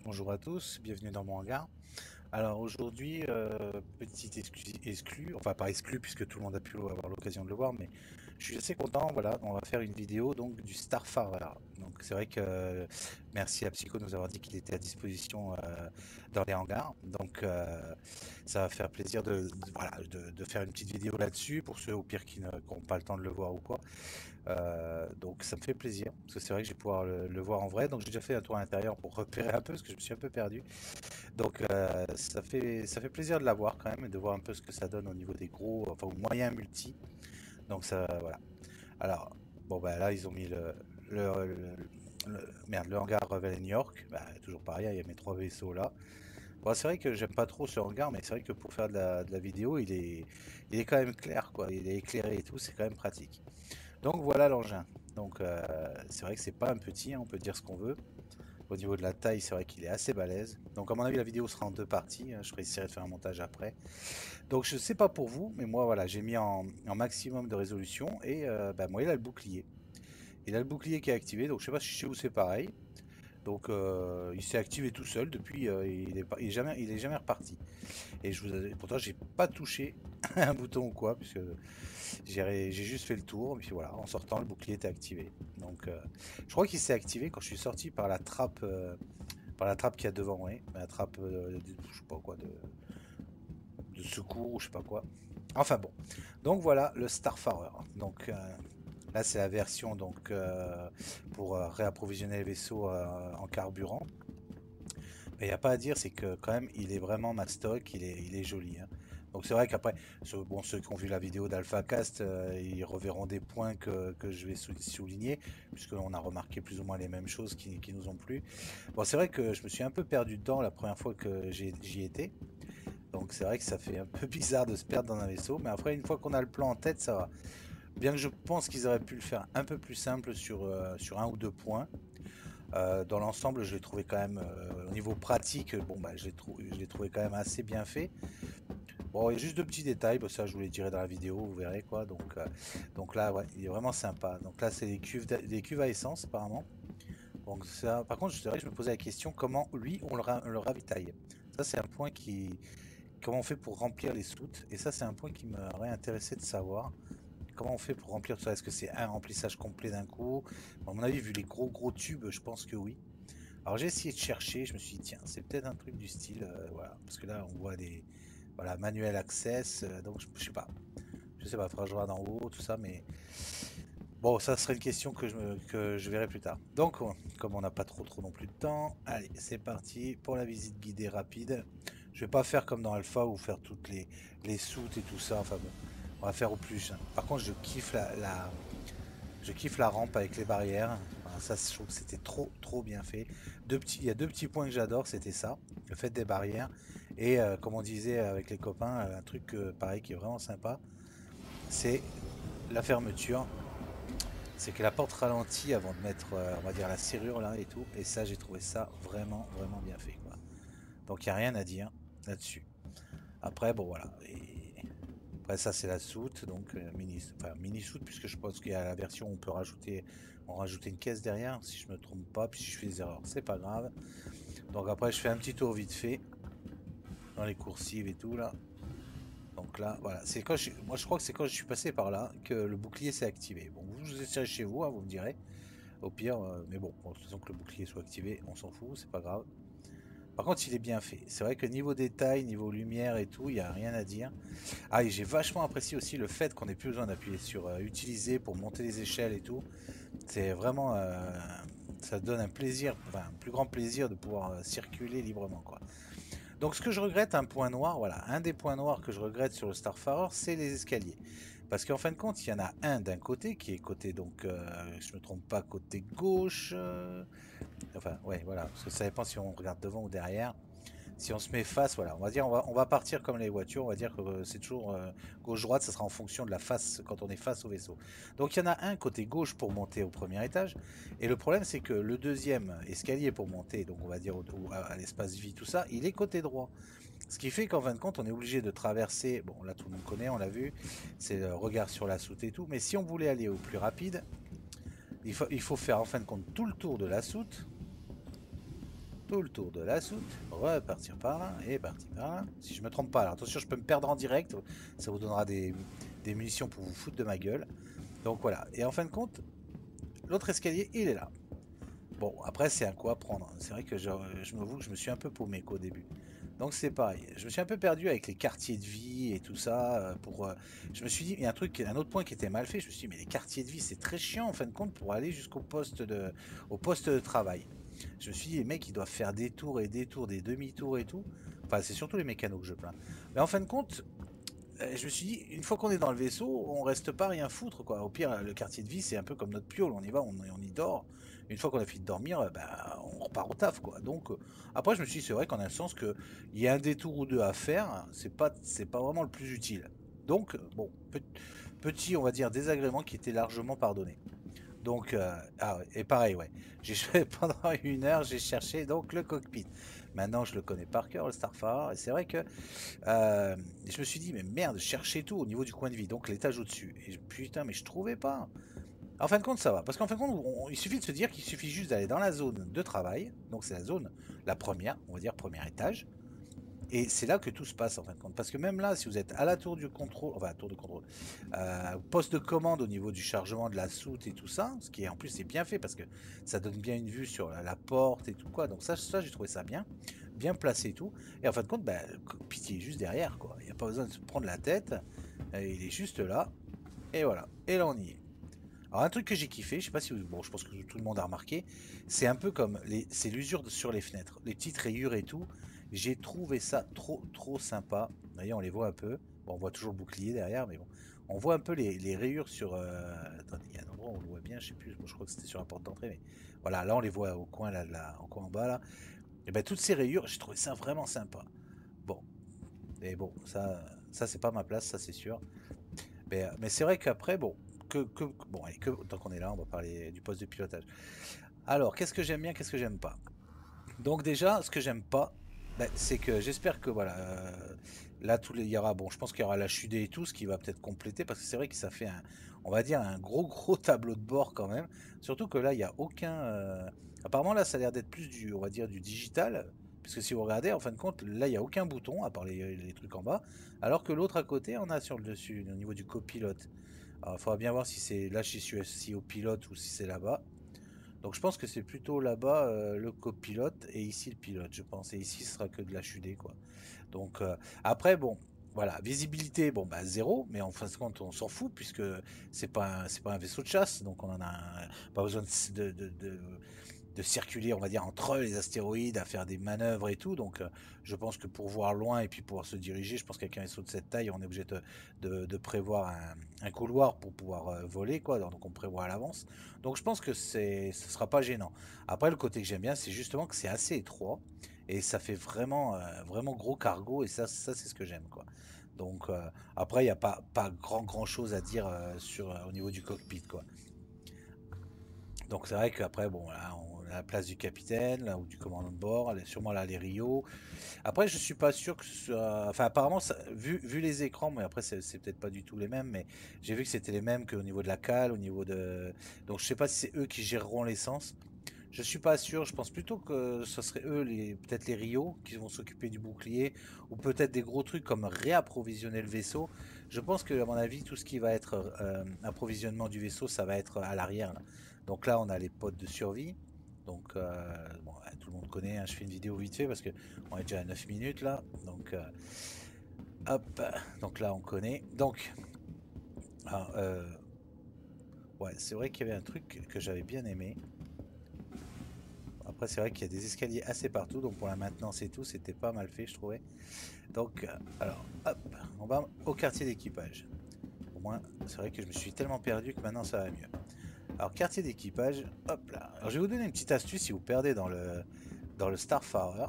Bonjour à tous, bienvenue dans mon hangar. Alors aujourd'hui, petit exclu, enfin pas exclu puisque tout le monde a pu avoir l'occasion de le voir, mais je suis assez content, voilà, on va faire une vidéo donc du Starfarer. Donc c'est vrai que merci à Psycho de nous avoir dit qu'il était à disposition dans les hangars. Donc ça va faire plaisir voilà, de faire une petite vidéo là-dessus pour ceux au pire qui n'auront pas le temps de le voir ou quoi. Donc ça me fait plaisir, parce que c'est vrai que je vais pouvoir le voir en vrai. Donc j'ai déjà fait un tour à l'intérieur pour repérer un peu, parce que je me suis un peu perdu. Donc ça fait plaisir de l'avoir quand même, et de voir un peu ce que ça donne au niveau des gros, enfin au moyen multi. Donc ça, voilà. Alors, bon bah là ils ont mis le, le- merde, le hangar Revel et New York. Bah, toujours pareil, il y a mes trois vaisseaux là. Bon, c'est vrai que j'aime pas trop ce hangar, mais c'est vrai que pour faire de la vidéo, il est quand même clair, quoi. Il est éclairé et tout, c'est quand même pratique. Donc voilà l'engin. Donc c'est vrai que c'est pas un petit, hein, on peut dire ce qu'on veut. Au niveau de la taille, c'est vrai qu'il est assez balèze. Donc à mon avis, la vidéo sera en deux parties, hein. Je essayer de faire un montage après. Donc je sais pas pour vous, mais moi voilà, j'ai mis en maximum de résolution et bah, moi il a le bouclier. Il a le bouclier qui est activé, donc je sais pas si chez vous c'est pareil. Donc il s'est activé tout seul depuis, il est jamais reparti. Et pourtant j'ai pas touché un bouton ou quoi, puisque j'ai juste fait le tour, et puis voilà, en sortant, le bouclier était activé. Donc, je crois qu'il s'est activé quand je suis sorti par la trappe qu'il y a devant, oui, la trappe, je sais pas quoi, de secours ou je sais pas quoi. Enfin bon, donc voilà le Starfarer. Donc là, c'est la version donc pour réapprovisionner les vaisseaux en carburant. Mais il n'y a pas à dire, c'est que quand même, il est vraiment mastoc, il est joli, hein. Donc c'est vrai qu'après, ceux qui ont vu la vidéo d'AlphaCast, ils reverront des points que je vais souligner, puisqu'on a remarqué plus ou moins les mêmes choses qui nous ont plu. Bon, c'est vrai que je me suis un peu perdu dedans la première fois que j'y étais. Donc c'est vrai que ça fait un peu bizarre de se perdre dans un vaisseau, mais après, une fois qu'on a le plan en tête, ça va. Bien que je pense qu'ils auraient pu le faire un peu plus simple sur un ou deux points. Dans l'ensemble, je l'ai trouvé quand même, au niveau pratique, bon, bah, je l'ai trouvé quand même assez bien fait. Bon, il y a juste deux petits détails, bah, ça je vous les dirai dans la vidéo, vous verrez quoi. Donc là, ouais, il est vraiment sympa. Donc là, c'est des cuves à essence apparemment. Donc ça, par contre, c'est vrai que je me posais la question comment lui on le ravitaille. Ça, c'est un point comment on fait pour remplir les soutes. Et ça, c'est un point qui m'aurait intéressé de savoir. Comment on fait pour remplir tout ça? Est-ce que c'est un remplissage complet d'un coup? À mon avis, vu les gros tubes, je pense que oui. Alors j'ai essayé de chercher, je me suis dit tiens, c'est peut-être un truc du style, voilà, parce que là on voit des, voilà, manuel access, donc je sais pas, faudra que je regarde en haut, tout ça, mais bon, ça serait une question que je verrai plus tard. Donc, comme on n'a pas trop non plus de temps, allez, c'est parti pour la visite guidée rapide. Je vais pas faire comme dans Alpha ou faire toutes les soutes et tout ça, enfin bon, on va faire au plus, hein. Par contre, je kiffe la rampe avec les barrières. Enfin, ça, je trouve que c'était trop bien fait. Il y a deux petits points que j'adore, c'était ça, le fait des barrières. Et comme on disait avec les copains, un truc pareil qui est vraiment sympa, c'est la fermeture. C'est que la porte ralentit avant de mettre, on va dire, la serrure là et tout. Et ça, j'ai trouvé ça vraiment bien fait, quoi. Donc il n'y a rien à dire là-dessus. Après, bon voilà. Après ça c'est la soute, donc mini soute, puisque je pense qu'il y a la version où on rajouter une caisse derrière, si je me trompe pas, puis si je fais des erreurs, c'est pas grave. Donc après je fais un petit tour vite fait dans les coursives et tout là. Donc là, voilà, moi je crois que c'est quand je suis passé par là que le bouclier s'est activé. Bon, vous essayez chez vous, hein, vous me direz, au pire, mais bon, de toute façon que le bouclier soit activé, on s'en fout, c'est pas grave. Par contre, il est bien fait. C'est vrai que niveau détail, niveau lumière et tout, il n'y a rien à dire. Ah, et j'ai vachement apprécié aussi le fait qu'on ait plus besoin d'appuyer sur utiliser pour monter les échelles et tout. C'est vraiment, ça donne un plaisir, enfin un plus grand plaisir de pouvoir circuler librement, quoi. Donc ce que je regrette, un point noir, voilà, un des points noirs que je regrette sur le Starfarer, c'est les escaliers. Parce qu'en fin de compte, il y en a un d'un côté qui est côté, donc, je me trompe pas, côté gauche. Enfin, ouais, voilà, parce que ça dépend si on regarde devant ou derrière. Si on se met face, voilà, on va partir comme les voitures, on va dire que c'est toujours gauche-droite, ça sera en fonction de la face quand on est face au vaisseau. Donc il y en a un côté gauche pour monter au premier étage, et le problème c'est que le deuxième escalier pour monter, donc on va dire à l'espace vie, tout ça, il est côté droit. Ce qui fait qu'en fin de compte, on est obligé de traverser, bon là tout le monde connaît, on l'a vu, c'est le regard sur la soute et tout, mais si on voulait aller au plus rapide, il faut faire en fin de compte tout le tour de la soute, tout le tour de la soute, repartir par là et partir par là. Si je me trompe pas, alors attention, je peux me perdre en direct, ça vous donnera des munitions pour vous foutre de ma gueule. Donc voilà, et en fin de compte, l'autre escalier, il est là. Bon, après, c'est un coup à prendre. C'est vrai que je m'avoue que je me suis un peu paumé au début. Donc c'est pareil. Je me suis un peu perdu avec les quartiers de vie et tout ça. Je me suis dit, il y a un autre point qui était mal fait. Je me suis dit, mais les quartiers de vie, c'est très chiant en fin de compte pour aller au poste de travail. Je me suis dit, les mecs, ils doivent faire des tours et des tours, des demi-tours et tout. Enfin, c'est surtout les mécanos que je plains. Mais en fin de compte, je me suis dit, une fois qu'on est dans le vaisseau, on reste pas rien foutre, quoi. Au pire, le quartier de vie, c'est un peu comme notre piole, on y va, on y dort. Une fois qu'on a fini de dormir, bah, on repart au taf, quoi. Donc, après, je me suis dit, c'est vrai qu'en un sens que il y a un détour ou deux à faire, c'est pas vraiment le plus utile. Donc, bon, petit, on va dire, désagrément qui était largement pardonné. Donc, ah ouais, et pareil, ouais. J'ai pendant 1 heure, j'ai cherché donc le cockpit. Maintenant, je le connais par cœur, le Starfire, et c'est vrai que je me suis dit, mais merde, chercher tout au niveau du coin de vie, donc l'étage au-dessus. Et putain, mais je trouvais pas. En fin de compte, ça va. Parce qu'en fin de compte, il suffit de se dire qu'il suffit juste d'aller dans la zone de travail. Donc c'est la zone, la première, on va dire premier étage. Et c'est là que tout se passe en fin de compte. Parce que même là, si vous êtes à la tour du contrôle, enfin tour de contrôle, au poste de commande au niveau du chargement de la soute et tout ça, ce qui est en plus c'est bien fait parce que ça donne bien une vue sur la porte et tout quoi. Donc ça j'ai trouvé ça bien placé et tout. Et en fin de compte, bah, Pitié est juste derrière quoi. Il n'y a pas besoin de se prendre la tête. Il est juste là. Et voilà. Et là on y est. Alors un truc que j'ai kiffé, je sais pas si vous, bon, je pense que tout le monde a remarqué, c'est un peu comme c'est l'usure sur les fenêtres, les petites rayures et tout. J'ai trouvé ça trop sympa. D'ailleurs, on les voit un peu. Bon, on voit toujours le bouclier derrière, mais bon, on voit un peu les rayures sur. Attendez, il y a un endroit où on le voit bien, je sais plus. Bon, je crois que c'était sur la porte d'entrée, mais voilà, là on les voit au coin là, en coin en bas là. Et ben toutes ces rayures, j'ai trouvé ça vraiment sympa. Bon, et bon, ça c'est pas ma place, ça c'est sûr. Mais c'est vrai qu'après, bon, bon, allez, tant qu'on est là, on va parler du poste de pilotage. Alors, qu'est-ce que j'aime bien, qu'est-ce que j'aime pas? Donc déjà, ce que j'aime pas, ben, c'est que j'espère que voilà, là il y aura, bon, je pense qu'il y aura la chute et tout, ce qui va peut-être compléter, parce que c'est vrai que ça fait on va dire un gros tableau de bord quand même. Surtout que là, il y a aucun, apparemment là, ça a l'air d'être plus du, on va dire du digital, parce que si vous regardez, en fin de compte, là, il y a aucun bouton à part les trucs en bas, alors que l'autre à côté, on a sur le dessus, au niveau du copilote. Alors, il faudra bien voir si c'est là, je suis assis au pilote ou si c'est là-bas. Donc je pense que c'est plutôt là-bas le copilote et ici le pilote, je pense. Et ici ce sera que de la l'HUD quoi. Donc après bon, voilà, visibilité bon bah zéro, mais en fin de compte on s'en fout puisque c'est pas un vaisseau de chasse, donc on en a pas besoin de circuler, on va dire, entre les astéroïdes, à faire des manœuvres et tout. Donc, je pense que pour voir loin et puis pouvoir se diriger, je pense qu'avec un vaisseau de cette taille, on est obligé de prévoir un couloir pour pouvoir voler, quoi. Donc, on prévoit à l'avance. Donc, je pense que ce sera pas gênant. Après, le côté que j'aime bien, c'est justement que c'est assez étroit et ça fait vraiment gros cargo et ça c'est ce que j'aime, quoi. Donc, après, il n'y a pas grand chose à dire au niveau du cockpit, quoi. Donc c'est vrai qu'après, bon, là, on a la place du capitaine, là, ou du commandant de bord, sûrement là les Rio. Après, je suis pas sûr que ce soit. Enfin, apparemment, vu les écrans, mais après, c'est peut-être pas du tout les mêmes, mais j'ai vu que c'était les mêmes qu'au niveau de la cale, au niveau de. Donc je sais pas si c'est eux qui géreront l'essence. Je suis pas sûr, je pense plutôt que ce serait eux, peut-être les Rio, qui vont s'occuper du bouclier, ou peut-être des gros trucs comme réapprovisionner le vaisseau. Je pense que, à mon avis, tout ce qui va être approvisionnement du vaisseau, ça va être à l'arrière, là. Donc là, on a les pods de survie. Donc, bon, tout le monde connaît, hein, je fais une vidéo vite fait parce que on est déjà à 9 minutes là. Donc, hop, donc là, on connaît. Donc, ah, ouais, c'est vrai qu'il y avait un truc que j'avais bien aimé. Après, c'est vrai qu'il y a des escaliers assez partout, donc pour la maintenance et tout, c'était pas mal fait, je trouvais. Donc, alors, hop, on va au quartier d'équipage. Au moins, c'est vrai que je me suis tellement perdu que maintenant ça va mieux. Alors, quartier d'équipage, hop là. Alors, je vais vous donner une petite astuce si vous perdez dans le Starfarer.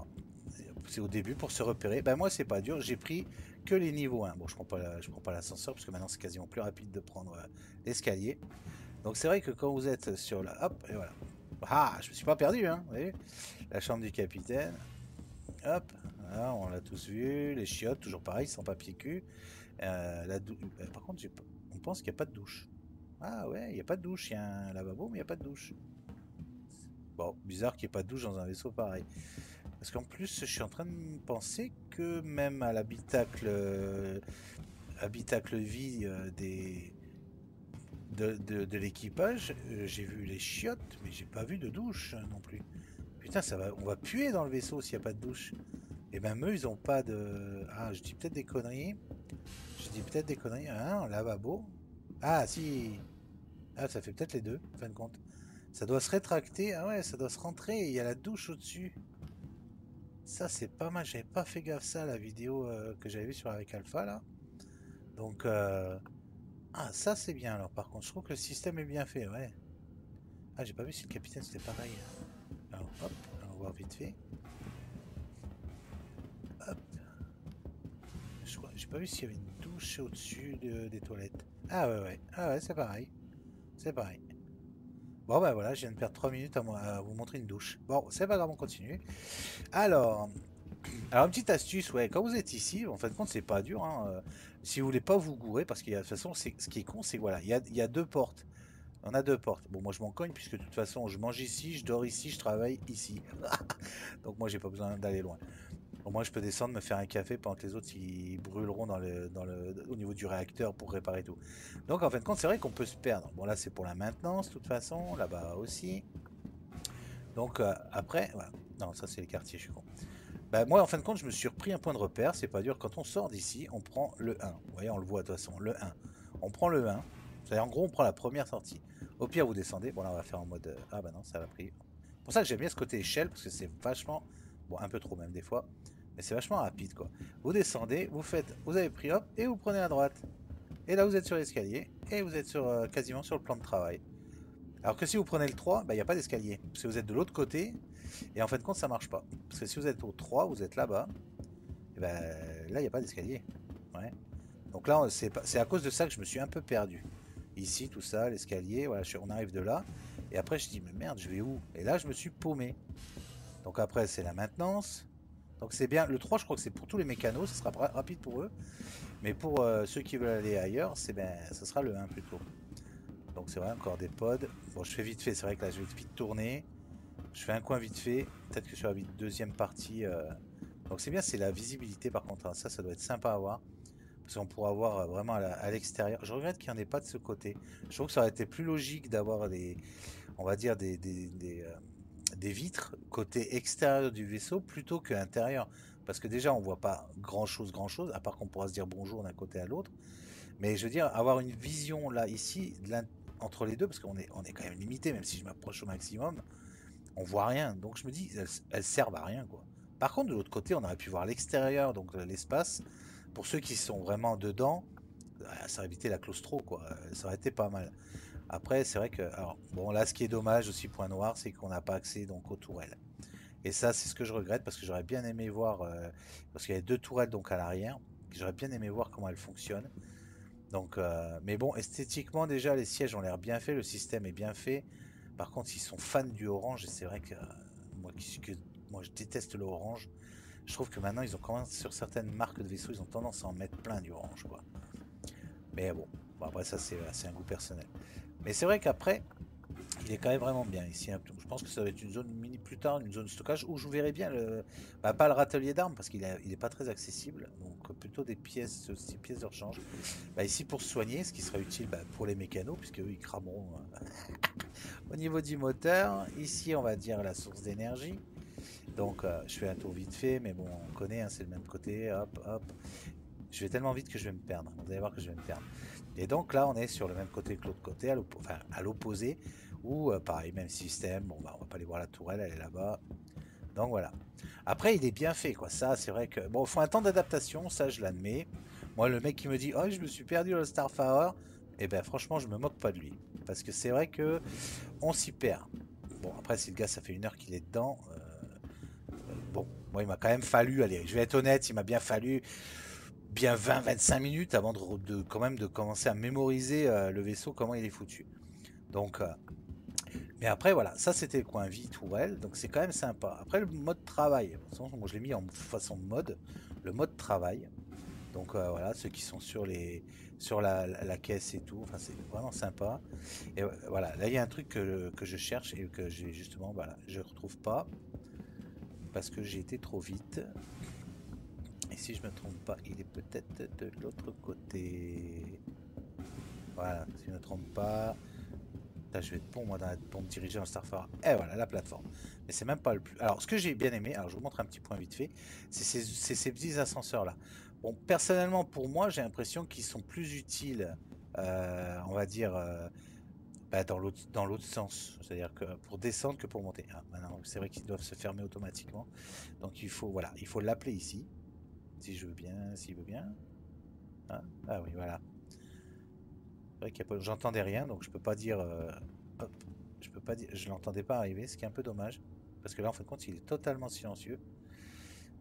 C'est au début pour se repérer. Ben, moi, c'est pas dur, j'ai pris que les niveaux 1. Bon, je prends pas l'ascenseur parce que maintenant c'est quasiment plus rapide de prendre l'escalier. Donc, c'est vrai que quand vous êtes sur la. Hop, et voilà. Ah, je me suis pas perdu, hein, vous voyez. La chambre du capitaine. Hop, voilà, on l'a tous vu. Les chiottes, toujours pareil, sans papier cul. Par contre, on pense qu'il n'y a pas de douche. Ah ouais, il n'y a pas de douche. Il y a un lavabo, mais il n'y a pas de douche. Bon, bizarre qu'il n'y ait pas de douche dans un vaisseau pareil. Parce qu'en plus, je suis en train de penser que même à l'habitacle habitacle vie de l'équipage, j'ai vu les chiottes, mais j'ai pas vu de douche non plus. Putain, on va puer dans le vaisseau s'il n'y a pas de douche. Et même eux, ils ont pas de... Ah, je dis peut-être des conneries. Je dis peut-être des conneries. Ah, un lavabo. Ah, si. Ah, ça fait peut-être les deux, en fin de compte. Ça doit se rétracter. Ah ouais, ça doit se rentrer. Et il y a la douche au-dessus. Ça, c'est pas mal. J'avais pas fait gaffe ça, la vidéo que j'avais vue sur avec Alpha, là. Donc, ah, ça, c'est bien, alors. Par contre, je trouve que le système est bien fait, ouais. Ah, j'ai pas vu si le capitaine, c'était pareil. Alors, hop, on va voir vite fait. Hop. J'ai pas vu s'il y avait une douche au-dessus des toilettes. Ah ouais, ouais. Ah ouais, c'est pareil. C'est pareil. Bon, bah voilà, je viens de perdre 3 minutes à vous montrer une douche. Bon, c'est pas grave, on continue. Alors, une petite astuce, ouais, quand vous êtes ici, en fin de compte, c'est pas dur, hein, si vous voulez pas vous gourer, parce qu'il y a, de toute façon, ce qui est con, c'est que voilà, il y a deux portes. On a deux portes. Bon, moi je m'en cogne, puisque de toute façon, je mange ici, je dors ici, je travaille ici. Donc moi, j'ai pas besoin d'aller loin. Au moins, je peux descendre, me faire un café pendant que les autres ils brûleront au niveau du réacteur pour réparer tout. Donc, en fin de compte, c'est vrai qu'on peut se perdre. Bon, là, c'est pour la maintenance, de toute façon. Là-bas aussi. Donc, après, voilà. Non, ça, c'est les quartiers, je suis con. Bah, moi, en fin de compte, je me suis repris un point de repère. C'est pas dur. Quand on sort d'ici, on prend le 1. Vous voyez, on le voit de toute façon, le 1. On prend le 1. C'est-à-dire, en gros, on prend la première sortie. Au pire, vous descendez. Bon, là, on va faire en mode. Ah, bah non, ça l'a pris. C'est pour ça que j'aime bien ce côté échelle, parce que c'est vachement. Bon, un peu trop même des fois. Mais c'est vachement rapide, quoi. Vous descendez, vous avez pris hop, et vous prenez à droite. Et là, vous êtes sur l'escalier, et vous êtes quasiment sur le plan de travail. Alors que si vous prenez le 3, bah, il n'y a pas d'escalier. Parce que vous êtes de l'autre côté, et en fin de compte, ça marche pas. Parce que si vous êtes au 3, vous êtes là-bas, et ben là, il n'y a pas d'escalier. Ouais. Donc là, c'est à cause de ça que je me suis un peu perdu. Ici, tout ça, l'escalier, voilà, on arrive de là. Et après, je dis, mais merde, je vais où? Et là, je me suis paumé. Donc après, c'est la maintenance. Donc c'est bien. Le 3, je crois que c'est pour tous les mécanos, ce sera rapide pour eux. Mais pour ceux qui veulent aller ailleurs, ce sera le 1 plutôt. Donc c'est vrai, encore des pods. Bon, je fais vite fait, c'est vrai que là, je vais vite tourner. Je fais un coin vite fait. Peut-être que sur la deuxième partie... Donc c'est bien, c'est la visibilité par contre, hein. Ça doit être sympa à voir. Parce qu'on pourra voir vraiment à l'extérieur. Je regrette qu'il n'y en ait pas de ce côté. Je trouve que ça aurait été plus logique d'avoir on va dire des vitres côté extérieur du vaisseau plutôt que intérieur. Parce que déjà, on voit pas grand chose, à part qu'on pourra se dire bonjour d'un côté à l'autre. Mais je veux dire, avoir une vision là, ici, entre les deux, parce on est quand même limité, même si je m'approche au maximum, on voit rien. Donc je me dis, elles servent à rien, quoi. Par contre, de l'autre côté, on aurait pu voir l'extérieur, donc l'espace. Pour ceux qui sont vraiment dedans, ça aurait évité la claustro, quoi. Ça aurait été pas mal. Après, c'est vrai que, alors, bon, là, ce qui est dommage aussi, point noir, c'est qu'on n'a pas accès donc aux tourelles. Et ça, c'est ce que je regrette parce que j'aurais bien aimé voir, parce qu'il y a deux tourelles donc à l'arrière. J'aurais bien aimé voir comment elles fonctionnent. Donc, mais bon, esthétiquement déjà, les sièges ont l'air bien faits, le système est bien fait. Par contre, ils sont fans du orange et c'est vrai que moi, je déteste le orange. Je trouve que maintenant, ils ont quand même sur certaines marques de vaisseaux, ils ont tendance à en mettre plein du orange, quoi. Mais bon après ça c'est un goût personnel. Mais c'est vrai qu'après, il est quand même vraiment bien ici, hein. Je pense que ça va être une zone mini plus tard, une zone de stockage où je verrai bien pas le râtelier d'armes parce il est pas très accessible, donc plutôt des pièces, ces pièces de rechange. Bah, ici pour se soigner, ce qui sera utile pour les mécanos puisque eux ils crameront au niveau du moteur. Ici on va dire la source d'énergie. Donc je fais un tour vite fait, mais bon on connaît, hein, c'est le même côté. Hop hop. Je vais tellement vite que je vais me perdre. Vous allez voir que je vais me perdre. Et donc là, on est sur le même côté que l'autre côté, à l'opposé, où pareil, même système. Bon, bah, on va pas aller voir la tourelle, elle est là-bas. Donc voilà. Après, il est bien fait, quoi. Ça, c'est vrai que bon, il faut un temps d'adaptation, ça, je l'admets. Moi, le mec qui me dit, oh, je me suis perdu dans le Starfarer, eh ben, franchement, je me moque pas de lui, parce que c'est vrai que on s'y perd. Bon, après, si le gars, ça fait 1 heure qu'il est dedans. Bon, moi, il m'a quand même fallu, allez, je vais être honnête, il m'a bien fallu bien 20-25 minutes avant quand même de commencer à mémoriser le vaisseau, comment il est foutu. Donc, mais après, voilà, ça c'était le coin vie tourelle, donc c'est quand même sympa. Après, le mode travail, moi je l'ai mis en façon de mode, le mode travail. Donc voilà, ceux qui sont sur la caisse et tout, enfin c'est vraiment sympa. Et voilà, là il y a un truc que je cherche et que j'ai justement, voilà, je retrouve pas. parce que j'ai été trop vite. Et si je me trompe pas, il est peut-être de l'autre côté. Voilà, si je ne me trompe pas. Là, je vais être bon moi pour me diriger dans le Starfare. Et voilà la plateforme. Mais c'est même pas le plus. Alors ce que j'ai bien aimé, alors je vous montre un petit point vite fait, c'est ces petits ascenseurs là. Bon, personnellement pour moi, j'ai l'impression qu'ils sont plus utiles, on va dire, bah, dans l'autre sens. C'est-à-dire que pour descendre que pour monter. Ah, maintenant, c'est vrai qu'ils doivent se fermer automatiquement. Donc il faut, voilà, il faut l'appeler ici. Si je veux bien, s'il veut bien. Hein, ah oui, voilà. C'est vrai qu'il y a j'entendais rien, donc je peux pas dire. Hop, je peux pas dire. Je l'entendais pas arriver, ce qui est un peu dommage. Parce que là, en fin de compte, il est totalement silencieux.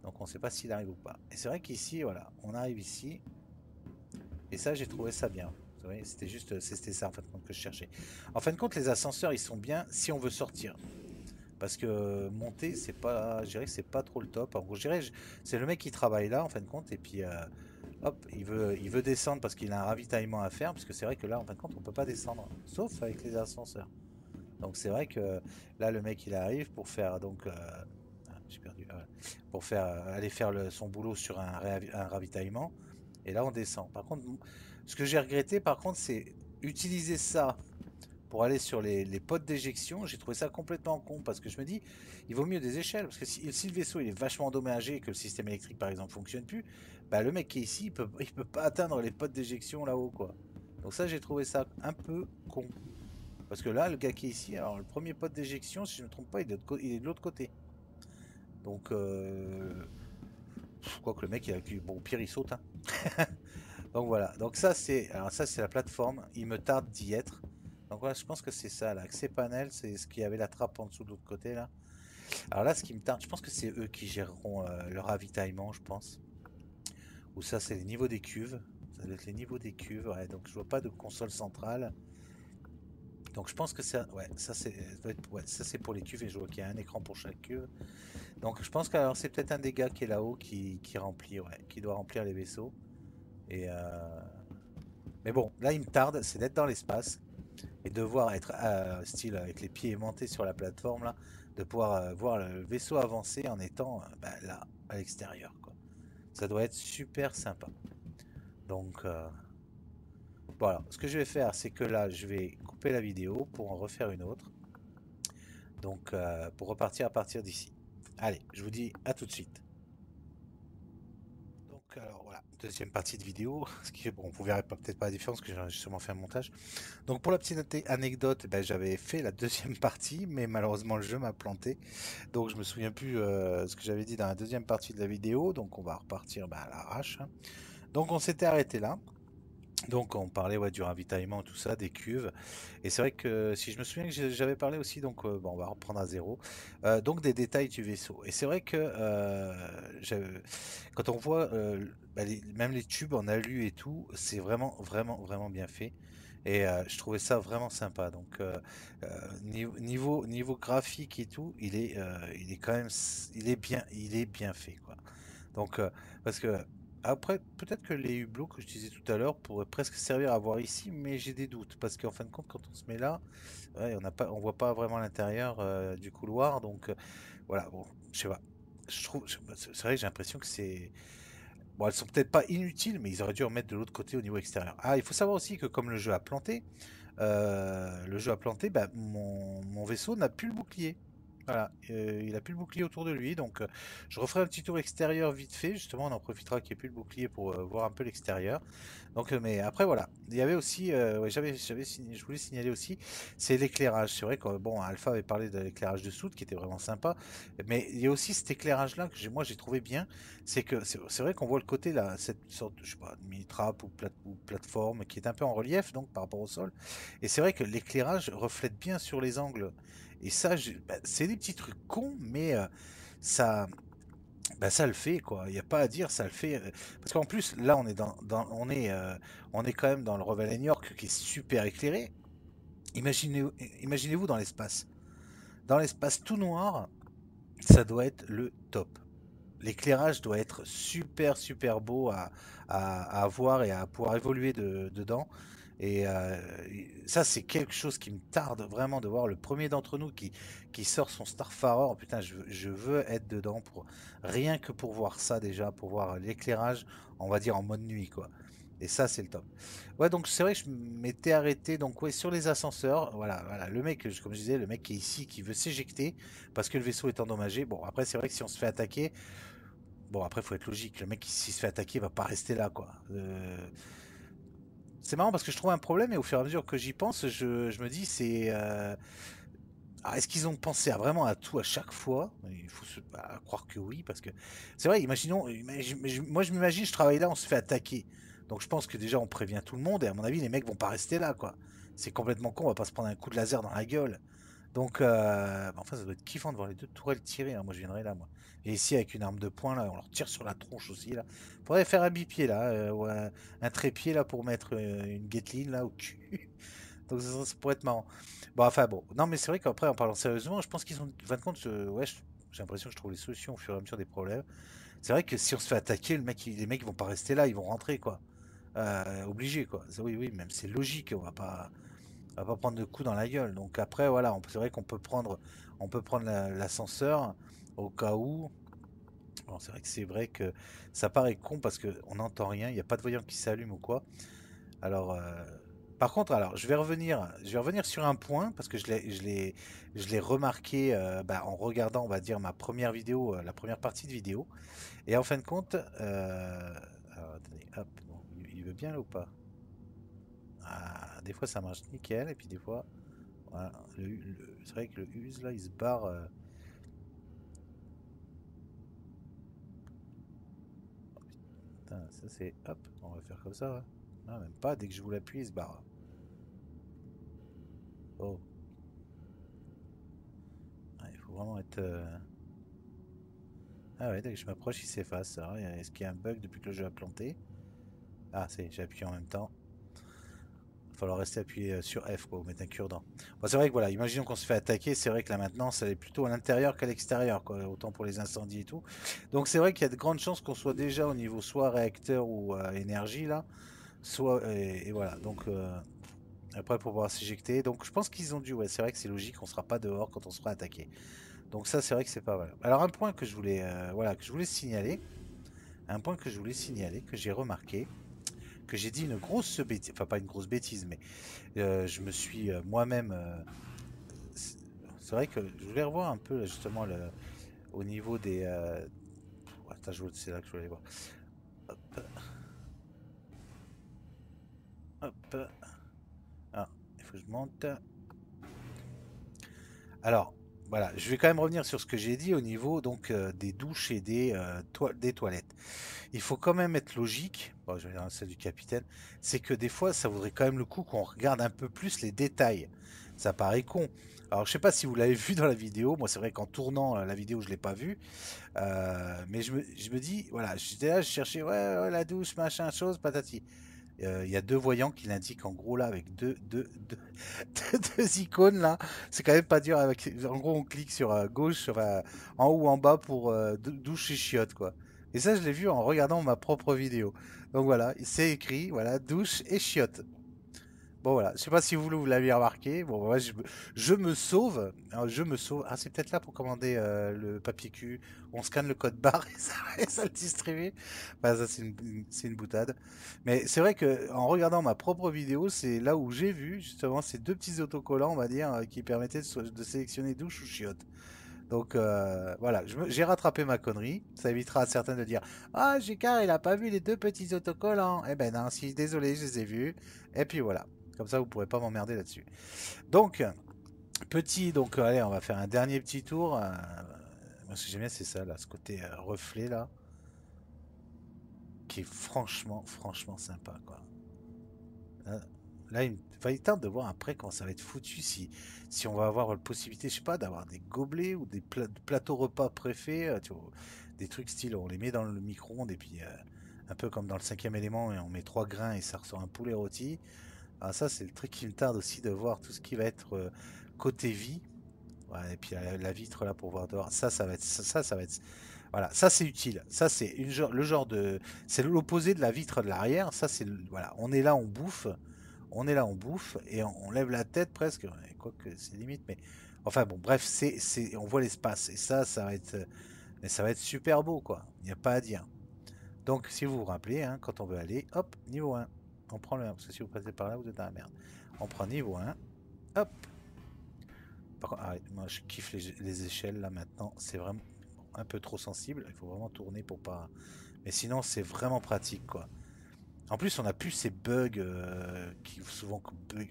Donc on sait pas s'il arrive ou pas. Et c'est vrai qu'ici, voilà, on arrive ici. Et ça, j'ai trouvé ça bien. Vous voyez, c'était juste, c'était ça en fin de compte que je cherchais. En fin de compte, les ascenseurs, ils sont bien si on veut sortir. Parce que monter, c'est pas, je dirais que c'est pas trop le top. En gros, je dirais, c'est le mec qui travaille là, en fin de compte, et puis hop, il veut descendre parce qu'il a un ravitaillement à faire. Parce que c'est vrai que là, en fin de compte, on peut pas descendre, sauf avec les ascenseurs. Donc c'est vrai que là, le mec, il arrive pour faire donc, j'ai perdu, pour faire aller faire son boulot sur un ravitaillement. Et là, on descend. Par contre, ce que j'ai regretté, par contre, c'est utiliser ça pour aller sur les pods d'éjection. J'ai trouvé ça complètement con parce que je me dis, il vaut mieux des échelles parce que si le vaisseau il est vachement endommagé et que le système électrique par exemple fonctionne plus, bah le mec qui est ici il peut pas atteindre les pods d'éjection là-haut quoi. Donc ça j'ai trouvé ça un peu con parce que là le gars qui est ici, alors le premier pod d'éjection si je ne me trompe pas il est de l'autre côté. Donc je crois que le mec il a bon au pire il saute hein. Donc voilà, donc ça c'est la plateforme, il me tarde d'y être. Donc voilà, je pense que c'est ça, là. Accès panel, c'est ce qui avait la trappe en dessous de l'autre côté, là. Alors là, ce qui me tarde, je pense que c'est eux qui géreront le ravitaillement, je pense. Ou ça, c'est les niveaux des cuves. Ça doit être les niveaux des cuves, ouais. Donc je vois pas de console centrale. Donc je pense que ça, ouais, ouais, ça c'est pour les cuves et je vois qu'il y a un écran pour chaque cuve. Donc je pense que alors c'est peut-être un des gars qui est là-haut qui remplit, ouais, qui doit remplir les vaisseaux. Et mais bon, là il me tarde, c'est d'être dans l'espace. Et devoir être style avec les pieds aimantés sur la plateforme là, de pouvoir voir le vaisseau avancer en étant bah, là à l'extérieur quoi. Ça doit être super sympa. Donc voilà, ce que je vais faire c'est que là je vais couper la vidéo pour en refaire une autre. Donc pour repartir à partir d'ici. Allez, je vous dis à tout de suite. Donc alors voilà, deuxième partie de vidéo. Ce qui, bon, vous verrez peut-être pas la différence parce que j'ai justement fait un montage. Donc pour la petite anecdote, ben, j'avais fait la deuxième partie, mais malheureusement le jeu m'a planté. Donc je me souviens plus ce que j'avais dit dans la deuxième partie de la vidéo. Donc on va repartir à l'arrache. Donc on s'était arrêté là. Donc on parlait ouais, du ravitaillement, tout ça, des cuves. Et c'est vrai que si je me souviens que j'avais parlé aussi, donc bon, on va reprendre à zéro. Donc des détails du vaisseau. Et c'est vrai que quand on voit bah, même les tubes en alu et tout, c'est vraiment bien fait. Et je trouvais ça vraiment sympa. Donc niveau graphique et tout, il est quand même, il est bien fait quoi. Donc, parce que après, peut-être que les hublots que je disais tout à l'heure pourraient presque servir à voir ici, mais j'ai des doutes parce qu'en fin de compte, quand on se met là, ouais, on voit pas vraiment l'intérieur du couloir, donc voilà. Bon, je sais pas. C'est vrai que j'ai l'impression que c'est bon, elles sont peut-être pas inutiles, mais ils auraient dû en mettre de l'autre côté au niveau extérieur. Ah, il faut savoir aussi que comme le jeu a planté, bah, mon vaisseau n'a plus le bouclier. Voilà, il a plus le bouclier autour de lui, donc je referai un petit tour extérieur vite fait, justement on en profitera qu'il n'y ait plus le bouclier pour voir un peu l'extérieur. Donc, mais après voilà, il y avait aussi, ouais, je voulais signaler aussi, c'est l'éclairage. C'est vrai que bon, Alpha avait parlé de l'éclairage de soude qui était vraiment sympa, mais il y a aussi cet éclairage-là que moi j'ai trouvé bien, c'est que c'est vrai qu'on voit le côté là, cette sorte, je sais pas, de mini-trappe ou plateforme qui est un peu en relief donc par rapport au sol, et c'est vrai que l'éclairage reflète bien sur les angles. Et ça, bah, c'est des petits trucs cons, mais ça, bah, ça le fait, quoi. Il n'y a pas à dire, ça le fait. Parce qu'en plus, là, on est on est quand même dans le Revel York qui est super éclairé. Imaginez, imaginez-vous dans l'espace. Dans l'espace tout noir, ça doit être le top. L'éclairage doit être super beau à voir et à pouvoir évoluer dedans. Et ça, c'est quelque chose qui me tarde vraiment de voir le premier d'entre nous qui sort son Starfarer. Oh, putain, je veux être dedans pour rien que pour voir ça déjà, pour voir l'éclairage, on va dire en mode nuit, quoi. Et ça, c'est le top. Ouais, donc c'est vrai que je m'étais arrêté donc ouais, sur les ascenseurs. Voilà, voilà, le mec, comme je disais, le mec qui est ici, qui veut s'éjecter parce que le vaisseau est endommagé. Bon, après, c'est vrai que si on se fait attaquer, bon, après, faut être logique. Le mec, s'il se fait attaquer, il va pas rester là, quoi. C'est marrant parce que je trouve un problème et au fur et à mesure que j'y pense, je me dis c'est est-ce qu'ils ont pensé à vraiment à tout à chaque fois? Il faut croire que oui parce que c'est vrai. Imaginons, moi je m'imagine, je travaille là, on se fait attaquer. Donc je pense que déjà on prévient tout le monde et à mon avis les mecs vont pas rester là quoi. C'est complètement con, on va pas se prendre un coup de laser dans la gueule. Donc enfin ça doit être kiffant de voir les deux tourelles tirer, hein. Moi je viendrai là moi. Et ici avec une arme de poing là, on leur tire sur la tronche aussi là. Faudrait faire un bipied là, ou un trépied là pour mettre une Gatling là au cul. Donc ça pourrait être marrant. Bon enfin bon. Non mais c'est vrai qu'après en parlant sérieusement, je pense qu'ils ont. En fin de compte, ouais, j'ai l'impression que je trouve les solutions au fur et à mesure des problèmes. C'est vrai que si on se fait attaquer, les mecs ils vont pas rester là, ils vont rentrer quoi. Obligé quoi. Oui oui, même c'est logique, on va pas prendre de coups dans la gueule. Donc après, voilà, c'est vrai on peut prendre l'ascenseur au cas où. Bon, c'est vrai que ça paraît con parce qu'on n'entend rien, il n'y a pas de voyant qui s'allume ou quoi. Alors, par contre, alors je vais revenir sur un point parce que je l'ai remarqué en regardant, on va dire, ma première vidéo, la première partie de vidéo. Et en fin de compte, alors, attendez, hop, bon, il veut bien là ou pas? Ah, des fois ça marche nickel et puis des fois. Voilà, c'est vrai que le use là il se barre. Putain, ça c'est. Hop, on va faire comme ça. Hein. Non, même pas, dès que je vous l'appuie, il se barre. Oh, ah, il faut vraiment être. Ah ouais, dès que je m'approche, il s'efface. Est-ce qu'il y a un bug depuis que le jeu a planté? Ah, j'ai appuyé en même temps. Il va falloir rester appuyé sur F quoi, ou mettre un cure-dent. Bon, c'est vrai que voilà, imaginons qu'on se fait attaquer, c'est vrai que la maintenance elle est plutôt à l'intérieur qu'à l'extérieur, quoi, autant pour les incendies et tout. Donc c'est vrai qu'il y a de grandes chances qu'on soit déjà au niveau soit réacteur ou énergie là. Soit, et voilà, donc après pour pouvoir s'éjecter. Donc je pense qu'ils ont dû, ouais, c'est vrai que c'est logique, on sera pas dehors quand on sera attaqué. Donc ça, c'est vrai que c'est pas mal. Alors un point que je voulais, voilà, que je voulais signaler, un point que je voulais signaler, que j'ai remarqué, que j'ai dit une grosse bêtise, enfin pas une grosse bêtise, mais je me suis moi-même, c'est vrai que je voulais revoir un peu justement au niveau des, attends, c'est là que je voulais voir. Hop, hop, ah, il faut que je monte. Alors, voilà, je vais quand même revenir sur ce que j'ai dit au niveau donc des douches et des toilettes. Il faut quand même être logique, bon, je vais dire celle du capitaine, c'est que des fois, ça vaudrait quand même le coup qu'on regarde un peu plus les détails. Ça paraît con. Alors, je sais pas si vous l'avez vu dans la vidéo. Moi, c'est vrai qu'en tournant la vidéo, je l'ai pas vu. Mais je me dis, voilà, j'étais là, je cherchais, ouais, ouais, la douche, machin, chose, patati. Il y a deux voyants qui l'indiquent en gros là avec deux icônes là. C'est quand même pas dur. En gros, on clique sur gauche, enfin, en haut ou en bas pour douche et chiotte quoi. Et ça, je l'ai vu en regardant ma propre vidéo. Donc voilà, c'est écrit, voilà, douche et chiotte. Bon voilà, je sais pas si vous l'avez remarqué. Bon, ouais, je me sauve. Alors, je me sauve. Ah, c'est peut-être là pour commander le papier cul. On scanne le code barre et ça le distribue. Enfin, ça, c'est une boutade. Mais c'est vrai que en regardant ma propre vidéo, c'est là où j'ai vu justement ces deux petits autocollants, on va dire, qui permettaient de sélectionner douche ou chiotte. Donc voilà, j'ai rattrapé ma connerie. Ça évitera à certains de dire ah, Jicard, il a pas vu les deux petits autocollants. Eh ben non, si, désolé, je les ai vus. Et puis voilà. Comme ça, vous pourrez pas m'emmerder là-dessus. Donc, donc allez, on va faire un dernier petit tour. Moi, ce que j'aime bien, c'est ça, là, ce côté reflet, là, qui est franchement, franchement sympa, quoi. Là, il tente de voir après comment ça va être foutu, si on va avoir la possibilité, je sais pas, d'avoir des gobelets ou des plateaux repas préfets, tu vois, des trucs style, on les met dans le micro-ondes et puis un peu comme dans le cinquième élément, et on met trois grains et ça ressort un poulet rôti. Ah, ça, c'est le truc qui me tarde aussi de voir tout ce qui va être côté vie. Ouais, et puis la vitre là pour voir dehors. Ça va être. Ça va être. Voilà, ça c'est utile. Ça c'est le genre de. C'est l'opposé de la vitre de l'arrière. Ça c'est. Voilà, on est là, on bouffe. on est là, on bouffe et on lève la tête presque. Quoique c'est limite, mais enfin bon, bref, on voit l'espace et ça va être, mais ça va être super beau quoi. Il n'y a pas à dire. Donc si vous vous rappelez, hein, quand on veut aller, hop, niveau 1. On prend le 1, parce que si vous passez par là, vous êtes dans la merde. On prend niveau 1, hop. Par contre, arrête, moi je kiffe les échelles là maintenant, c'est vraiment un peu trop sensible, il faut vraiment tourner pour pas... Mais sinon c'est vraiment pratique quoi. En plus on a plus ces bugs qui souvent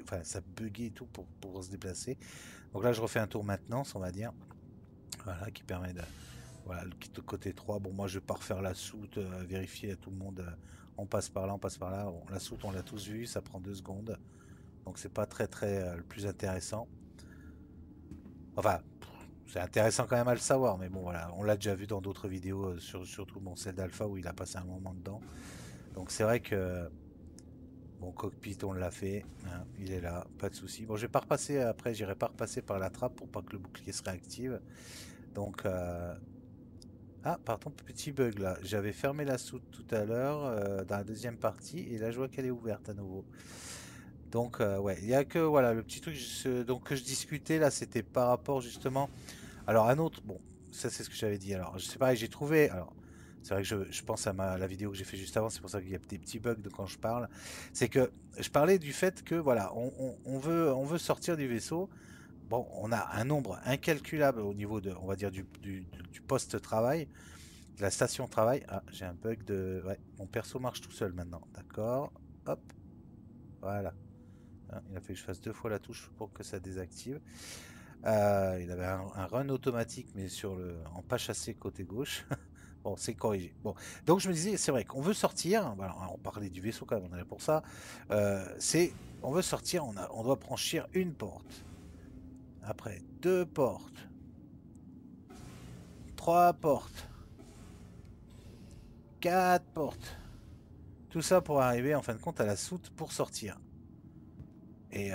enfin ça buguait et tout pour se déplacer. Donc là je refais un tour maintenance on va dire. Voilà qui permet de... Voilà le côté 3. Bon moi je vais pas refaire la soute, vérifier à tout le monde. On passe par là, on passe par là. Bon, la soute on l'a tous vu, ça prend 2 secondes. Donc c'est pas très le plus intéressant. Enfin, c'est intéressant quand même à le savoir, mais bon voilà, on l'a déjà vu dans d'autres vidéos, surtout mon celle d'Alpha où il a passé un moment dedans. Donc c'est vrai que mon cockpit on l'a fait, hein, il est là, pas de souci. Bon je vais pas repasser après, j'irai pas repasser par la trappe pour pas que le bouclier se réactive. Donc ah pardon, petit bug là, j'avais fermé la soute tout à l'heure dans la deuxième partie et là je vois qu'elle est ouverte à nouveau. Donc ouais, il y a que voilà le petit truc donc que je discutais là, c'était par rapport justement. Alors un autre, bon, ça c'est ce que j'avais dit. Alors je sais pas, j'ai trouvé. Alors c'est vrai que je pense à la vidéo que j'ai fait juste avant, c'est pour ça qu'il y a des petits bugs de quand je parle. C'est que je parlais du fait que voilà, on veut sortir du vaisseau. Bon, on a un nombre incalculable au niveau de, on va dire du poste travail, de la station travail. Ah, j'ai un bug de, ouais, mon perso marche tout seul maintenant. D'accord. Hop, voilà. Hein, il a fallu que je fasse 2 fois la touche pour que ça désactive. Il avait un run automatique, mais en pas chassé côté gauche. Bon, c'est corrigé. Bon, donc je me disais, c'est vrai qu'on veut sortir. Voilà, on parlait du vaisseau quand même, on est là pour ça. On veut sortir, on doit franchir une porte. Après, 2 portes, 3 portes, 4 portes. Tout ça pour arriver en fin de compte à la soute pour sortir. Et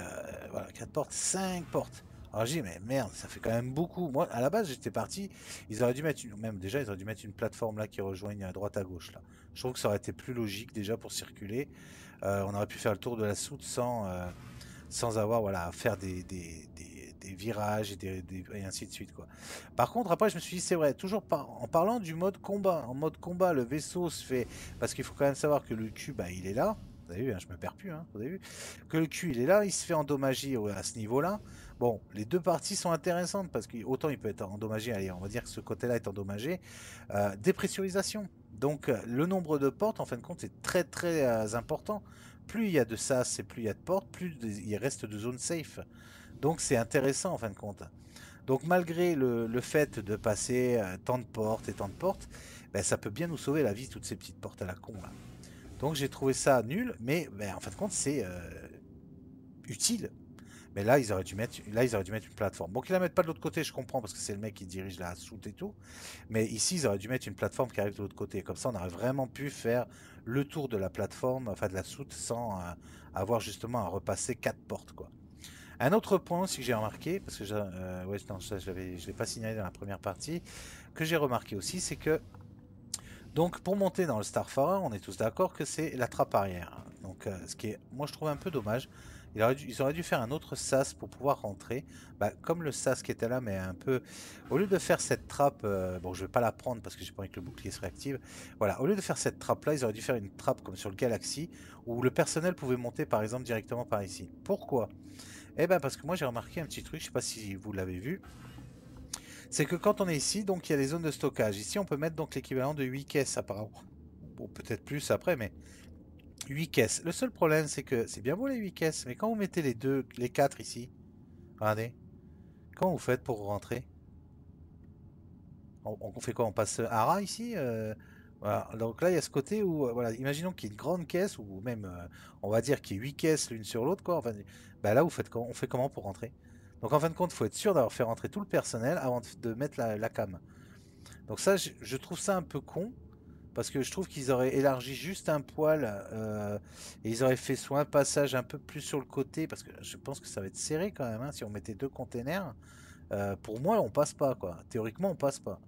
voilà, 4 portes, 5 portes. Alors j'ai dit, mais merde, ça fait quand même beaucoup. Moi, à la base, j'étais parti. Ils auraient dû mettre même déjà, ils auraient dû mettre une plateforme là qui rejoigne à droite à gauche là. Je trouve que ça aurait été plus logique déjà pour circuler. On aurait pu faire le tour de la soute sans avoir voilà, à faire des virages et ainsi de suite quoi. Par contre, après, je me suis dit, c'est vrai, toujours en parlant du mode combat. En mode combat, le vaisseau se fait. Parce qu'il faut quand même savoir que le cube, bah, il est là. Vous avez vu, hein, je me perds plus, hein, vous avez vu que le cul il est là, il se fait endommager à ce niveau-là. Bon, les 2 parties sont intéressantes parce qu'autant il peut être endommagé, allez, on va dire que ce côté-là est endommagé. Dépressurisation. Donc le nombre de portes, en fin de compte, c'est très important. Plus il y a de sas et plus il y a de portes, plus il reste de zones safe. Donc c'est intéressant en fin de compte. Donc malgré le fait de passer tant de portes et tant de portes, ben, ça peut bien nous sauver la vie, toutes ces petites portes à la con là. Donc j'ai trouvé ça nul, mais ben, en fin de compte c'est utile. Mais là, ils auraient dû mettre une plateforme. Bon, qu'ils la mettent pas de l'autre côté, je comprends, parce que c'est le mec qui dirige la soute et tout. Mais ici, ils auraient dû mettre une plateforme qui arrive de l'autre côté. Comme ça, on aurait vraiment pu faire le tour de la plateforme, enfin de la soute, sans avoir justement à repasser 4 portes, quoi. Un autre point aussi que j'ai remarqué, parce que ouais, non, ça, je l'ai pas signalé dans la première partie, que j'ai remarqué aussi, c'est que donc pour monter dans le Starfarer, on est tous d'accord que c'est la trappe arrière. Donc ce qui est, moi je trouve un peu dommage. Ils auraient dû faire un autre sas pour pouvoir rentrer. Bah, comme le sas qui était là, mais un peu... Au lieu de faire cette trappe... bon, je vais pas la prendre parce que j'ai pas envie que le bouclier se réactive. Voilà, au lieu de faire cette trappe-là, ils auraient dû faire une trappe comme sur le Galaxy, où le personnel pouvait monter par exemple directement par ici. Pourquoi? Eh ben parce que moi j'ai remarqué un petit truc, je sais pas si vous l'avez vu. C'est que quand on est ici, donc il y a les zones de stockage. Ici, on peut mettre donc l'équivalent de 8 caisses apparemment. Bon, peut-être plus après, mais 8 caisses. Le seul problème, c'est que c'est bien beau les 8 caisses, mais quand vous mettez les 4 ici, regardez, comment vous faites pour rentrer? On fait quoi? On passe Ara ici voilà. Donc là, il y a ce côté où, voilà, imaginons qu'il y ait une grande caisse, ou même, on va dire qu'il y ait 8 caisses l'une sur l'autre, quoi. Enfin, bah là, on fait comment pour rentrer? Donc en fin de compte, il faut être sûr d'avoir fait rentrer tout le personnel avant de mettre la cam. Donc ça, je trouve ça un peu con, parce que je trouve qu'ils auraient élargi juste un poil, et ils auraient fait soit un passage un peu plus sur le côté, parce que je pense que ça va être serré quand même, hein, si on mettait 2 containers. Pour moi, on passe pas, quoi. Théoriquement, on passe pas.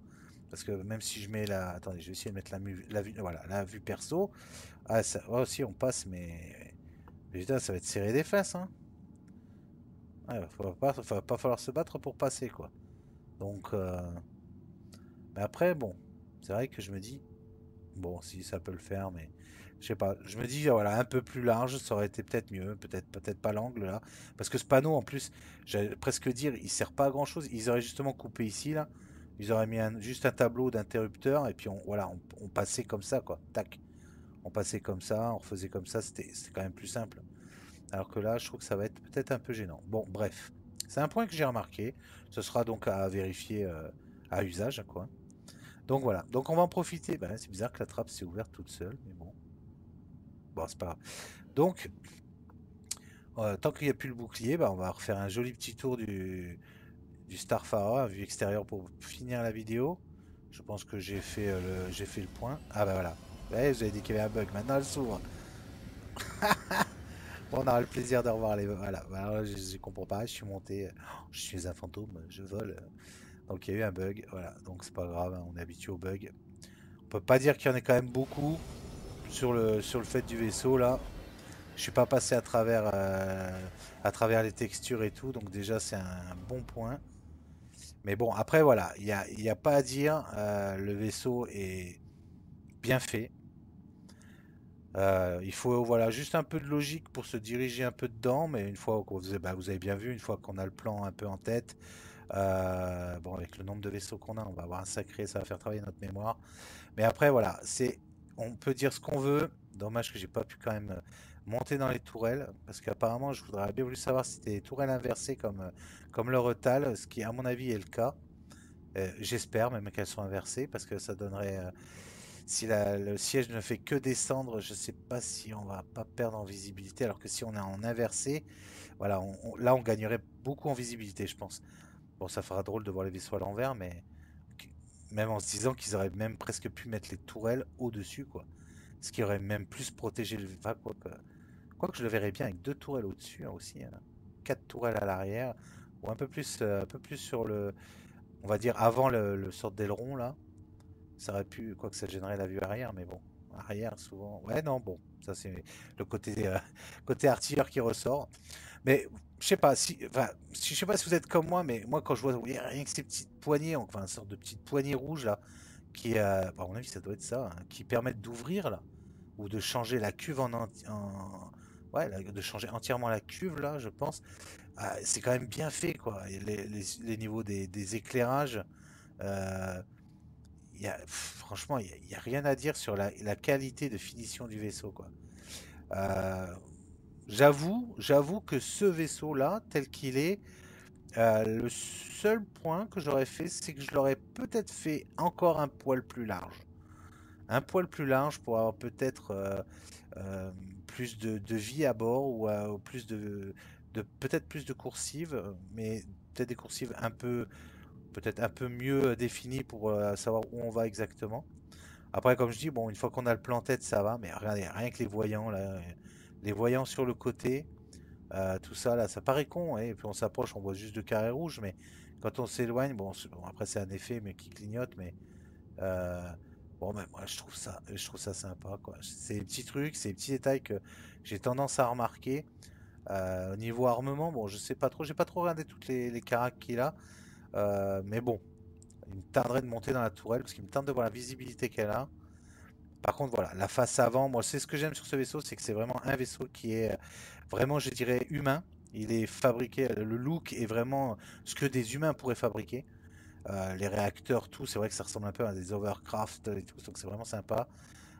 Parce que même si je mets la... Attendez, je vais essayer de mettre la vue, voilà, la vue perso. Ah, ça, oh, si, on passe, mais... Mais putain, ça va être serré des fesses, hein. Ouais, va pas falloir se battre pour passer, quoi. Donc, mais après, bon, c'est vrai que je me dis, bon, si ça peut le faire, mais je sais pas. Je me dis, voilà, un peu plus large, ça aurait été peut-être mieux, peut-être pas l'angle là, parce que ce panneau, en plus, j'allais presque dire, il sert pas à grand-chose. Ils auraient justement coupé ici là, ils auraient mis juste un tableau d'interrupteur et puis voilà, on passait comme ça, quoi. Tac, on passait comme ça, on refaisait comme ça, c'était quand même plus simple. Alors que là, je trouve que ça va être peut-être un peu gênant. Bon, bref, c'est un point que j'ai remarqué. Ce sera donc à vérifier à usage, quoi. Donc voilà, donc on va en profiter. Ben, c'est bizarre que la trappe s'est ouverte toute seule, mais bon, bon c'est pas grave. Donc, tant qu'il n'y a plus le bouclier, ben, on va refaire un joli petit tour du Starfarer, vue extérieure pour finir la vidéo. Je pense que j'ai fait le point. Ah bah voilà, ouais, vous avez dit qu'il y avait un bug, maintenant elle s'ouvre. Bon, on aura le plaisir de revoir les... Voilà, voilà, je comprends pas, je suis monté, je suis un fantôme, je vole. Donc il y a eu un bug, voilà, donc c'est pas grave, hein, on est habitué aux bugs. On peut pas dire qu'il y en ait quand même beaucoup sur le fait du vaisseau là. Je suis pas passé à travers les textures et tout, donc déjà c'est un bon point. Mais bon, après voilà, il y a pas à dire, le vaisseau est bien fait. Il faut voilà juste un peu de logique pour se diriger un peu dedans, mais une fois que vous avez bien vu, une fois qu'on a le plan un peu en tête, bon avec le nombre de vaisseaux qu'on a, on va avoir un sacré, ça va faire travailler notre mémoire. Mais après, voilà, on peut dire ce qu'on veut. Dommage que j'ai pas pu quand même monter dans les tourelles, parce qu'apparemment, je voudrais bien voulu savoir si c'était des tourelles inversées comme le Retal, ce qui à mon avis est le cas. J'espère même qu'elles sont inversées, parce que ça donnerait, si le siège ne fait que descendre, je sais pas si on va pas perdre en visibilité, alors que si on est en inversé, voilà, là on gagnerait beaucoup en visibilité, je pense. Bon, ça fera drôle de voir les vaisseaux à l'envers, mais même en se disant qu'ils auraient même presque pu mettre les tourelles au-dessus, quoi. Ce qui aurait même plus protégé le... Enfin, quoique je le verrais bien avec deux tourelles au-dessus hein, aussi. Hein. Quatre tourelles à l'arrière. Ou un peu plus sur le... On va dire avant le sort d'aileron, là. Ça aurait pu... Quoique ça gênerait la vue arrière, mais bon. Arrière, souvent... Ouais, non, bon. Ça, c'est le côté, côté artilleur qui ressort. Mais je sais pas si, enfin, je sais pas si vous êtes comme moi, mais moi quand je vois rien que ces petites poignées, enfin une sorte de petites poignées rouges là, qui, à mon avis ça doit être ça, hein, qui permettent d'ouvrir là, ou de changer la cuve ouais, de changer entièrement la cuve là, je pense. Ah, c'est quand même bien fait quoi. Et les niveaux des éclairages, euh, franchement, il y a rien à dire sur la qualité de finition du vaisseau quoi. Euh, j'avoue que ce vaisseau-là, tel qu'il est, le seul point que j'aurais fait, c'est que je l'aurais peut-être fait encore un poil plus large. Un poil plus large pour avoir peut-être euh, plus de vie à bord ou plus peut-être plus de coursives, mais peut-être des coursives peut-être un peu mieux définies pour savoir où on va exactement. Après, comme je dis, bon, une fois qu'on a le plan tête, ça va, mais regardez, rien que les voyants là, les voyants sur le côté. Tout ça là, ça paraît con, hein, et puis on s'approche, on voit juste deux carrés rouges, mais quand on s'éloigne, bon, après c'est un effet mais qui clignote, mais euh, bon, ben, moi je trouve ça sympa quoi. C'est des petits trucs, c'est des petits détails que j'ai tendance à remarquer. Au niveau armement, bon, je sais pas trop, j'ai pas trop regardé toutes les caracs qu'il a, mais bon, il me tarderait de monter dans la tourelle parce qu'il me tente de voir la visibilité qu'elle a. Par contre, voilà, la face avant, moi, c'est ce que j'aime sur ce vaisseau, c'est que c'est vraiment un vaisseau qui est vraiment, je dirais, humain. Il est fabriqué, le look est vraiment ce que des humains pourraient fabriquer. Les réacteurs, tout, c'est vrai que ça ressemble un peu à des Overcraft et tout, donc c'est vraiment sympa.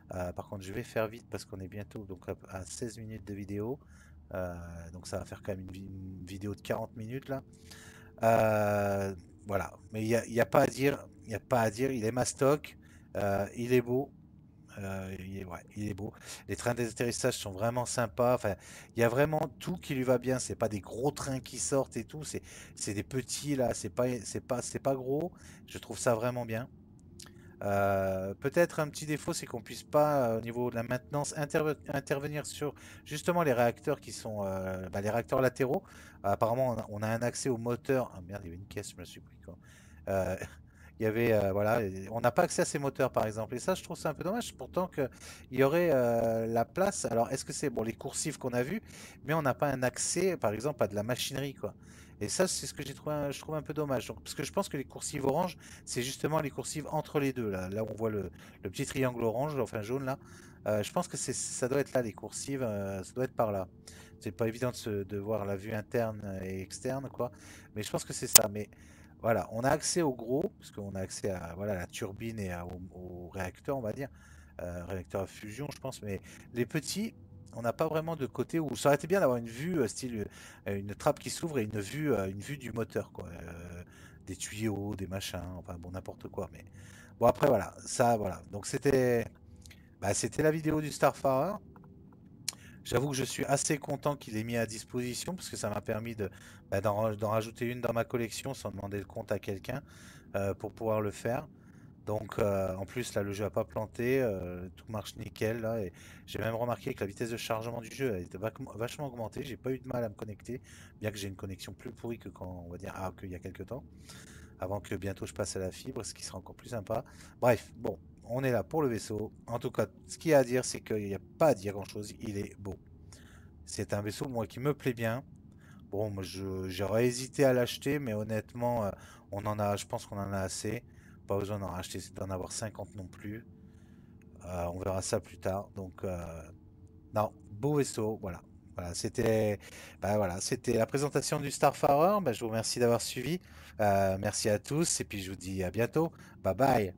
Par contre, je vais faire vite parce qu'on est bientôt donc à 16 minutes de vidéo. Euh, donc ça va faire quand même une vidéo de 40 minutes là. Euh, voilà, mais il y a pas à dire, il y a pas à dire, il est mastoc, il est beau. Ouais, il est beau. Les trains d'atterrissage sont vraiment sympas. Enfin, il y a vraiment tout qui lui va bien. C'est pas des gros trains qui sortent et tout. C'est des petits là. C'est pas gros. Je trouve ça vraiment bien. Peut-être un petit défaut, c'est qu'on puisse pas, au niveau de la maintenance, intervenir sur justement les réacteurs qui sont les réacteurs latéraux. Apparemment, on a un accès au moteur. Ah merde, il y avait une caisse, je me suis pris quoi. Euh, Il y avait, voilà, on n'a pas accès à ces moteurs par exemple. Et ça, je trouve ça un peu dommage. Pourtant il y aurait la place. Alors, est-ce que c'est bon les coursifs qu'on a vus, mais on n'a pas un accès, par exemple, à de la machinerie, quoi. Et ça, c'est ce que j'ai trouvé, je trouve un peu dommage. Donc, parce que je pense que les coursives orange, c'est justement les coursives entre les deux. Là où on voit le petit triangle orange, enfin jaune là. Je pense que ça doit être là les coursives. Ça doit être par là. C'est pas évident de voir la vue interne et externe, quoi. Mais je pense que c'est ça. Mais voilà, on a accès au gros, parce qu'on a accès à voilà, la turbine et au réacteur, on va dire. Réacteur à fusion, je pense. Mais les petits, on n'a pas vraiment de côté où ça aurait été bien d'avoir une vue, style une trappe qui s'ouvre et une vue du moteur, quoi. Des tuyaux, des machins, enfin bon, n'importe quoi. Mais bon, après, voilà, ça, voilà. Donc c'était la vidéo du Starfarer. J'avoue que je suis assez content qu'il ait mis à disposition parce que ça m'a permis d'en rajouter une dans ma collection sans demander le compte à quelqu'un pour pouvoir le faire. Donc en plus là le jeu a pas planté, tout marche nickel là et j'ai même remarqué que la vitesse de chargement du jeu a été vachement augmentée. J'ai pas eu de mal à me connecter, bien que j'ai une connexion plus pourrie que quand on va dire qu'il y a quelques temps, avant que bientôt je passe à la fibre, ce qui sera encore plus sympa. Bref, bon, on est là pour le vaisseau. En tout cas, ce qu'il y a à dire, c'est qu'il n'y a pas à dire grand chose. Il est beau. C'est un vaisseau, moi, qui me plaît bien. Bon, moi, j'aurais hésité à l'acheter, mais honnêtement, je pense qu'on en a assez. Pas besoin d'en racheter, d'en avoir 50 non plus. On verra ça plus tard. Donc, non, beau vaisseau, voilà. Voilà, c'était la présentation du Starfarer. Bah, je vous remercie d'avoir suivi. Merci à tous, et puis je vous dis à bientôt. Bye bye.